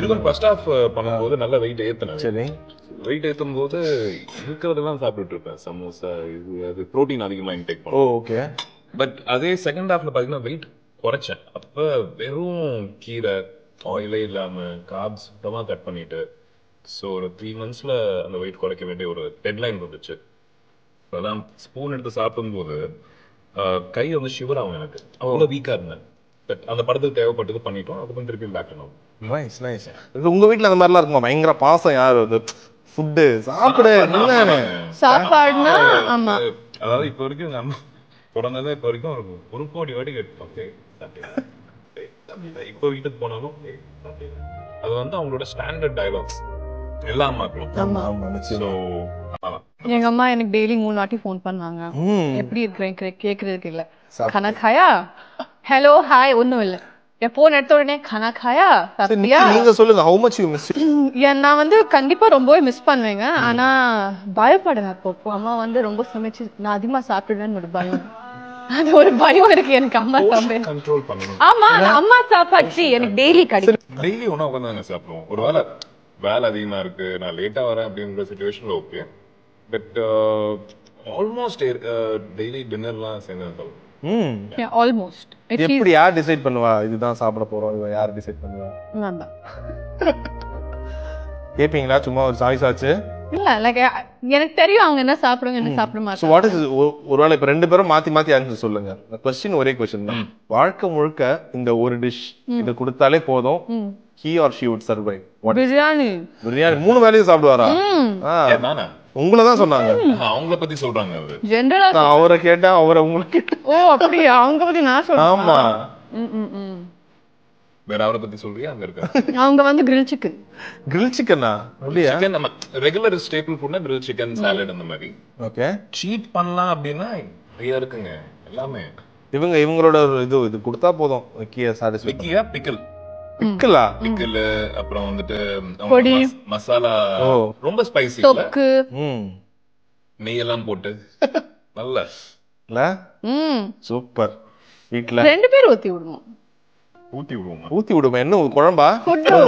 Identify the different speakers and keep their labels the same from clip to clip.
Speaker 1: இருக்கும் first half பண்ணும்போது நல்ல வெயிட் ஏத்துனேன்.
Speaker 2: சரி.
Speaker 1: வெயிட் ஏத்தும் போது இருக்கிறதெல்லாம் சாப்பிட்டுட்டு இருப்பேன். சமோசா இது அது புரோட்டீன் அதிகமா இன்டேக் பண்ணுவேன்.
Speaker 2: ஓகே.
Speaker 1: பட் அதே செகண்ட் ஹாஃப்ல பாத்தீங்கன்னா வெயிட் குறைச்சேன். அப்ப வெறும் கீரை ஆயிலே இல்லாம கார்ப்ஸ் சுத்தமா கட் பண்ணிட்டு ஸோ ஒரு 3 monthsல அந்த வெயிட் குறைக்க வேண்டிய ஒரு டெட்லைன் வந்துச்சு. அதான் ஸ்பூன் எடுத்து சாப்பிடும்போது கை வந்து ஷிவர் ஆகும் எனக்கு. அவ்வளோ வீக்கா இருந்தேன். பட் அந்த படத்துக்கு தேவைப்பட்டது பண்ணிட்டோம். அதுக்கப்புறம் திருப்பி பேக் பண்ணுவோம்.
Speaker 2: Nice nice. உங்க வீட்ல அந்த மாதிரிலாம் இருக்குமா? பயங்கர பாசம் யாரு வந்து ஃபுட்டு சாப்பிடு என்னன்னு
Speaker 3: சாப்பாடுனா ஆமா.
Speaker 1: அதாவது இப்போ வரைக்கும் எங்க அம்மா பிறந்ததே இப்போ வரைக்கும் ஒரு கோடி வாட்டி கேட்போம். இப்போ வீட்டுக்கு போனாலும் அது வந்து அவங்களோட ஸ்டாண்டர்ட் டயலாக்ஸ் எல்லா அம்மாக்களும்.
Speaker 3: எங்க அம்மா எனக்கு டெய்லி 3 வாட்டி ஃபோன் பண்ணாங்க. எப்படி இருக்கிறேன் கேக்குறதுக்கு இல்ல. खाना खाया हेलो हाय ஒண்ணும் இல்ல. என் போன் எடுத்த உடனே खाना खाया சாப்பிட்டியா?
Speaker 2: நீங்க சொல்லுங்க how much you miss it?
Speaker 3: நான் வந்து கண்டிப்பா ரொம்பவே மிஸ் பண்ணுவேங்க. ஆனா பயப்படுவேன். அப்போ அம்மா வந்து ரொம்ப சமைச்சு நான் அதிகமா சாப்பிடுவேன்னு ஒரு பயம். அது ஒரு பயம் இருக்கு எனக்கு. அம்மா சாப்பிடு
Speaker 1: கண்ட்ரோல் பண்ணணும்.
Speaker 3: ஆமா அம்மா சாப்பாடு எனக்கு டெய்லி கிடைக்கும்.
Speaker 1: டெய்லி ஒண்ணா உட்காந்து சாப்பிடுவோம். ஒருவேளை வேலை அதிகமா இருக்கு நான் லேட்டா வரேன் அப்படிங்கிற சிச்சுவேஷன்ல ஓகே. பட் ஆல்மோஸ்ட் டெய்லி டின்னர்லாம் சேர்ந்து
Speaker 3: ஆல்மோஸ்ட்.
Speaker 2: எப்படி யார் டிசைட் பண்ணுவா இதுதான் சாப்பிட போறோம்? இது யார் டிசைட் பண்ணுவா?
Speaker 3: நான் தான்.
Speaker 2: கேப்பீங்களா சும்மா ஒரு சாய்ஸ் ஆச்சு?
Speaker 3: இல்ல லைக் எனக்கு தெரியும் அவங்க என்ன சாப்பிடுவாங்க என்ன சாப்பிட மாட்டாங்க.
Speaker 2: சோ வாட் இஸ் ஒருவேளை இப்ப ரெண்டு பேரும் மாத்தி மாத்தி ஆன்சர் சொல்லுங்க. क्वेश्चन ஒரே क्वेश्चन தான். வாழ்க்கை முழுக்க இந்த ஒரு டிஷ் இது கொடுத்தாலே போதும் he or she would survive.
Speaker 3: Biryani.
Speaker 2: Biryani 3 வேளையும் சாப்பிடுவாரா?
Speaker 1: நானா
Speaker 2: உங்களை தான் சொன்னாங்க.
Speaker 1: அவங்கள பத்தி சொல்றாங்க. அது
Speaker 3: ஜெனரலா
Speaker 2: நான் அவரை கேட்டா அவரை உங்களுக்கு கேட்டா.
Speaker 3: ஓ அப்படியே அவங்க பத்தி நான் சொல்றேன்.
Speaker 2: ஆமா.
Speaker 1: வேற அவரை பத்தி சொல்றியா? அங்க இருக்க
Speaker 3: அவங்க வந்து grill chicken.
Speaker 2: grill chicken-ஆ? அப்படியே
Speaker 1: சிக்கன் நம்ம ரெகுலர் ஸ்டேபிள் ஃபுட்னா grill chicken சாலட் அந்த மாதிரி.
Speaker 2: ஓகே.
Speaker 1: சீட் பண்ணலாம் அப்படினா நிறைய இருக்குங்க எல்லாமே.
Speaker 2: இவங்களோட இது கொடுத்தா போதும். விக்கியா சாட்டிஸ்ஃபை.
Speaker 1: விக்கியா பிக்கல்.
Speaker 2: பிக்கலா?
Speaker 1: பிக்கல் அப்புறம் வந்துட்டு
Speaker 3: பொடி
Speaker 1: மசாலா ரொம்ப ஸ்பைசி இல்ல.
Speaker 3: தொக்கு
Speaker 1: நெய் எல்லாம் போட்டு நல்ல
Speaker 2: இல்ல சூப்பர். வீட்ல
Speaker 3: ரெண்டு பேர் ஊத்தி விடுவோம்.
Speaker 1: ஊத்தி விடுவோம்.
Speaker 2: ஊத்தி விடுவோம். என்ன குழம்பா?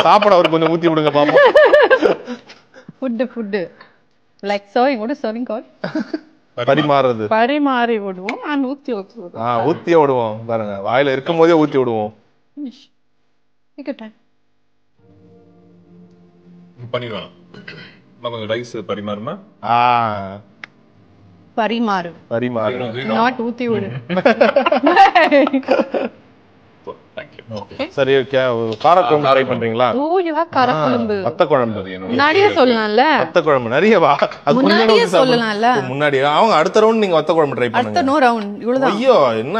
Speaker 2: சாப்பாடு அவர் கொஞ்சம் ஊத்தி விடுங்க பாப்போம்.
Speaker 3: Food like serving what is serving called?
Speaker 2: பரிமாறுறது.
Speaker 3: பரிமாறி விடுவோம். நான் ஊத்தி விடுவோம்.
Speaker 2: ஊத்தி விடுவோம். பாருங்க வாயில இருக்கும்போதே ஊத்தி விடுவோம்.
Speaker 3: Take your time.
Speaker 1: பண்ணிடுவாங்க. நம்ம ரைஸ் பரிமாறுமா?
Speaker 3: பரிமாறு. Not ஊத்தி விடு.
Speaker 2: சரி காரக்குழம்பு ட்ரை பண்றீங்களா?
Speaker 3: ஓ யூ ஹேவ் காரக்குழம்பு.
Speaker 2: வத்த குழம்பு.
Speaker 3: முன்னாடியே சொல்லலாம்ல.
Speaker 2: வத்த குழம்பு நிறைய வா. அது
Speaker 3: முன்னாடியே சொல்லலாம்ல.
Speaker 2: முன்னாடி அவங்க அடுத்த ரவுண்ட் நீங்க வத்த குழம்பு ட்ரை பண்ணுங்க.
Speaker 3: அடுத்த நோ ரவுண்ட் இவ்வளவுதான்.
Speaker 2: ஐயோ என்ன